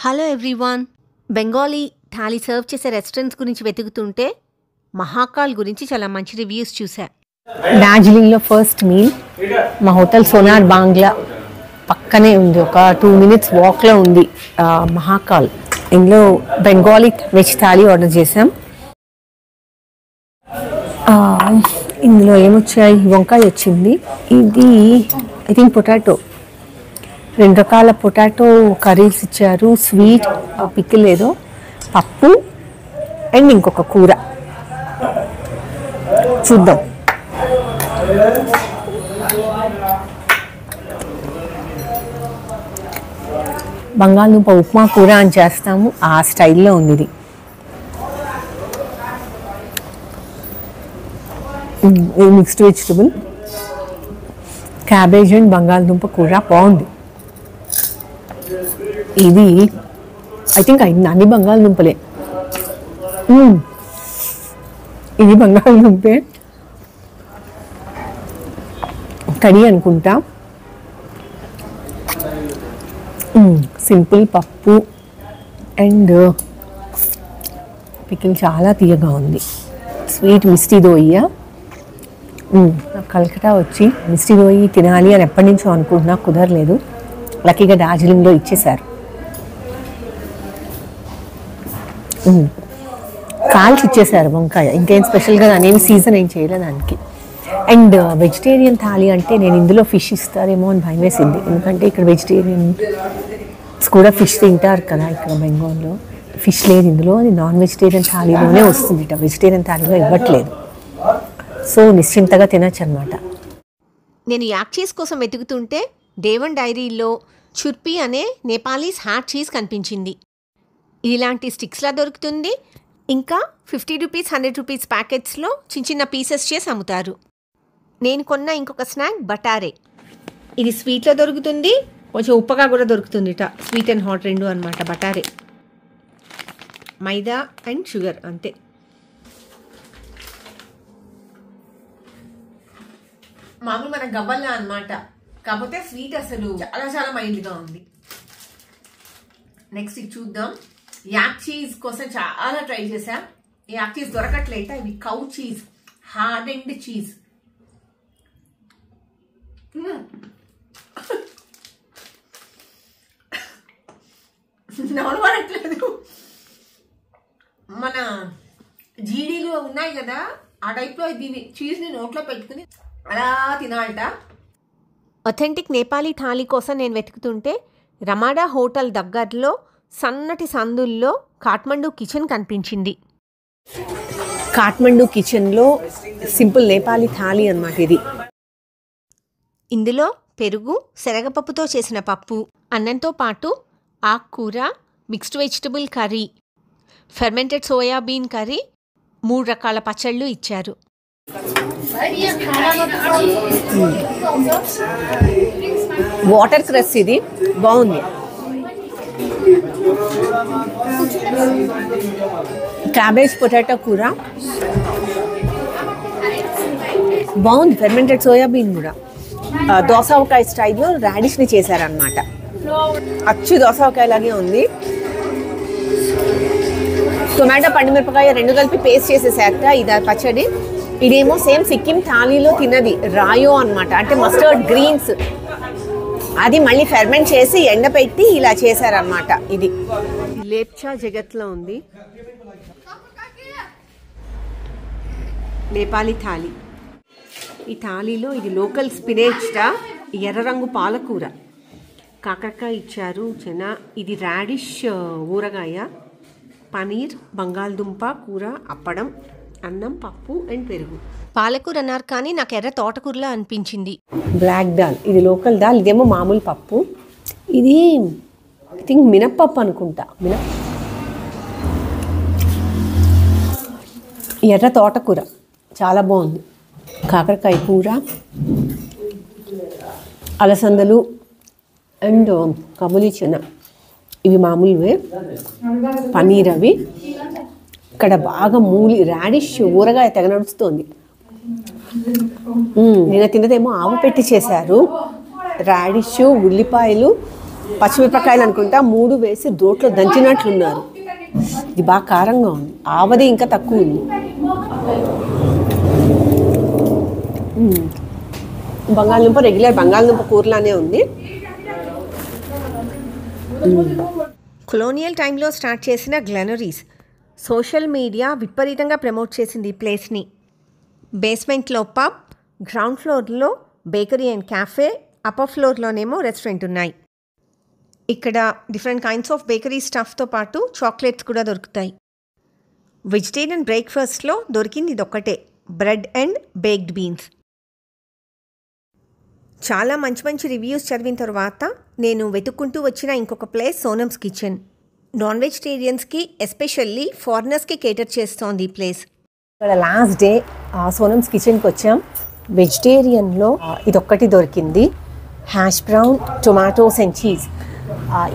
Hello everyone. Bengali thali serve చేసే restaurants గురించి వెతుకుతుంటే మహాకాల్ గురించి చాలా మంచి రివ్యూస్ చూసా. డార్జిలింగ్లో ఫస్ట్ మీల్ మా హోటల్ సోనార్ బాంగ్లా పక్కనే ఉంది, ఒక 2 minutes వాక్లో ఉంది మహాకాల్. ఇందులో బెంగాలీ వెజ్ థాలీ ఆర్డర్ చేసాం. ఇందులో ఏమొచ్చాయి, వంకాయ వచ్చింది, ఇది ఐ థింక్ పొటాటో, 2 రకాల పొటాటో కర్రీస్ ఇచ్చారు, స్వీట్ పికిల్ ఏదో, పప్పు అండ్ ఇంకొక కూర. చూద్దాం. బంగాళదుంప ఉప్మా కూర అని చేస్తాము, ఆ స్టైల్లో ఉంది ఇది. మిక్స్డ్ వెజిటబుల్, క్యాబేజ్ అండ్ బంగాళదుంప కూర బాగుంది. ఇది ఐ థింక్ అన్ని బంగాళదుంపలే, ఇది బంగాళదుంపే కర్రీ అనుకుంటా. సింపుల్ పప్పు అండ్ పికిల్ చాలా తీయగా ఉంది. స్వీట్ మిస్టీ దోయ్య, కలకటా వచ్చి మిస్టీ దోయి తినాలి అని ఎప్పటి నుంచో అనుకుంటున్నా, కుదరలేదు. లక్కీగా డార్జిలింగ్లో ఇచ్చేశారు. కాల్చి ఇచ్చేసారు వంకాయ, ఇంకేం స్పెషల్గా దాని సీజన్ ఏం చేయలేదు దానికి. అండ్ వెజిటేరియన్ థాలీ అంటే నేను ఇందులో ఫిష్ ఇస్తారేమో అని భయం వేసింది, ఎందుకంటే ఇక్కడ వెజిటేరియన్స్ కూడా ఫిష్ తింటారు కదా, ఇక్కడ బెంగాల్లో ఫిష్ లేదు ఇందులో, అది నాన్ వెజిటేరియన్ థాలీలోనే వస్తుంది, వెజిటేరియన్ థాలీలో ఇవ్వట్లేదు. సో నిశ్చింతగా తినచ్చు అనమాట. నేను యాక్ చీజ్ కోసం వెతుకుతుంటే డేవన్ డైరీలో చుర్పీ అనే నేపాలీస్ హాట్ చీజ్ కనిపించింది. ఇలాంటి స్టిక్స్లా దొరుకుతుంది, ఇంకా 50 రూపీస్ 100 రూపీస్ ప్యాకెట్స్లో చిన్న చిన్న పీసెస్ చేసి అమ్ముతారు. నేను కొన్న ఇంకొక స్నాక్ బటారే, ఇది స్వీట్లో దొరుకుతుంది, కొంచెం ఉప్పగా కూడా దొరుకుతుంది, స్వీట్ అండ్ హాట్ రెండు అనమాట. బటారే మైదా అండ్ షుగర్ అంతే. మామూలు మన గవ్వల్లా అనమాట, కాకపోతే స్వీట్ అసలు చాలా చాలా మైల్డ్గా ఉంది. నెక్స్ట్ ఇది చూద్దాం. యాక్ చీజ్ కోసం చాలా ట్రై చేశా, యాక్ చీజ్ దొరకట్లేట. ఇవి cow cheese, hard and cheese. నవడట్లేదు. మన జీడీలు ఉన్నాయి కదా, ఆ టైప్లో దీన్ని చీజ్ని నోట్లో పెట్టుకుని అలా తినాలట. ఒథెంటిక్ నేపాలీ థాలీ కోసం నేను వెతుకుతుంటే రమాడా హోటల్ దగ్గరలో సన్నటి సందుల్లో కాఠ్మండూ కిచెన్ కనిపించింది. కాఠ్మండూ కిచెన్లో సింపుల్ నేపాలీ థాలీ అన్నమాట ఇది. ఇందులో పెరుగు, శనగపప్పుతో చేసిన పప్పు, అన్నంతో పాటు ఆకుకూర, mixed vegetable curry, fermented soybean curry, 3 రకాల పచ్చళ్ళు ఇచ్చారు. వాటర్ క్రస్ ఇది బాగుంది. క్యాబేజ్ పొటాటో కూర బాగుంది, ఫెర్మెంటెడ్ సోయాబీన్ కూడా. దోసకాయ స్టైల్లో రాడిష్ని చేశారనమాట, అచ్చు దోసకాయలాగే ఉంది. టొమాటో, పండుమిరపకాయ 2 కలిపి పేస్ట్ చేసేసారట, ఇది పచ్చడి. ఇదేమో సేమ్ సిక్కిం థాలీలో తిన్నది, రాయో అనమాట, అంటే మస్టర్డ్ గ్రీన్స్, అది మళ్ళీ ఫెర్మెంట్ చేసి ఎండపెట్టి ఇలా చేశారనమాట. ఇది లేప్చా జగత్లో ఉంది నేపాలీ థాలీ. ఈ థాలీలో ఇది లోకల్ స్పినేచ్టా, ఎర్ర రంగు పాలకూర, కాకరకాయ ఇచ్చారు, చెనా, ఇది రాడిష్ ఊరగాయ, పనీర్, బంగాళదుంప కూర, అప్పడం, అన్నం, పప్పు అండ్ పెరుగు. పాలకూర అన్నారు కానీ నాకు ఎర్ర తోటకూరలా అనిపించింది. బ్లాక్ దాల్, ఇది లోకల్ దాల్, ఇదేమో మామూలు పప్పు, ఇది ఐ థింక్ మినప్పప్పు అనుకుంటా. ఎర్ర తోటకూర చాలా బాగుంది, కాకరకాయ కూర, అలసందలు అండ్ కబూలి చెన, ఇవి మామూలువే, పనీర్ అవి. ఇక్కడ బాగా రాడిష్ ఊరగాయ తెగ నడుస్తుంది. నిన్న తిన్నదేమో ఆవు పెట్టి చేశారు, రాడిష్, ఉల్లిపాయలు, పచ్చిమిరపకాయలు అనుకుంటా 3 వేసి దోట్లో దంచినట్లున్నారు. ఇది బాగా కారంగా ఉంది. ఆవది ఇంకా తక్కువ ఉంది. బంగాళదుంప రెగ్యులర్ బంగాళదుంప కూరలానే ఉంది. కొలోనియల్ టైంలో స్టార్ట్ చేసిన గ్లెనరీస్ సోషల్ మీడియా విపరీతంగా ప్రమోట్ చేసింది ఈ ప్లేస్ని. బేస్మెంట్లో పబ్, గ్రౌండ్ ఫ్లోర్లో బేకరీ అండ్ క్యాఫే, అప్పర్ ఫ్లోర్లోనేమో రెస్టారెంట్ ఉన్నాయి. ఇక్కడ డిఫరెంట్ కైండ్స్ ఆఫ్ బేకరీ స్టఫ్తో పాటు చాక్లెట్స్ కూడా దొరుకుతాయి. వెజిటేరియన్ బ్రేక్ఫాస్ట్లో దొరికింది ఇదొక్కటే, బ్రెడ్ అండ్ బేక్డ్ బీన్స్. చాలా మంచి మంచి రివ్యూస్ చదివిన తర్వాత నేను వెతుక్కుంటూ వచ్చిన ఇంకొక ప్లేస్ సోనమ్స్ కిచెన్. నాన్ వెజిటేరియన్స్కి ఎస్పెషల్లీ ఫారినర్స్కి కేటర్ చేస్తోంది ఈ ప్లేస్. ఇక్కడ లాస్ట్ డే సోనమ్స్ కిచెన్కి వచ్చాం. వెజిటేరియన్లో ఇదొక్కటి దొరికింది, hash brown, tomatoes and cheese.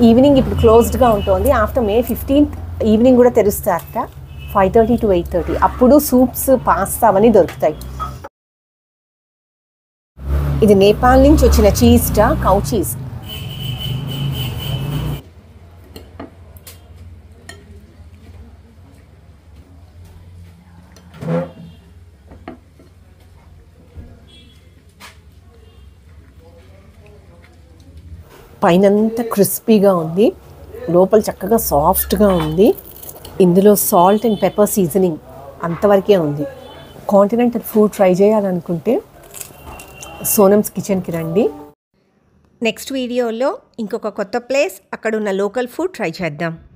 Evening ఇప్పుడు క్లోజ్డ్గా ఉంటుంది. ఆఫ్టర్ May 15th ఈవినింగ్ కూడా తెరుస్తారట, 5:30 to 8:30. అప్పుడు సూప్స్, పాస్తా అవన్నీ దొరుకుతాయి. ఇది నేపాల్ నుంచి వచ్చిన చీజ్టా, కౌ చీజ్. పైనంతా క్రిస్పీగా ఉంది, లోపల చక్కగా సాఫ్ట్గా ఉంది. ఇందులో సాల్ట్ అండ్ పెప్పర్ సీజనింగ్ అంతవరకే ఉంది. కాంటినెంటల్ ఫుడ్ ట్రై చేయాలనుకుంటే సోనమ్స్ కిచెన్కి రండి. నెక్స్ట్ వీడియోలో ఇంకొక కొత్త ప్లేస్, అక్కడున్న లోకల్ ఫుడ్ ట్రై చేద్దాం.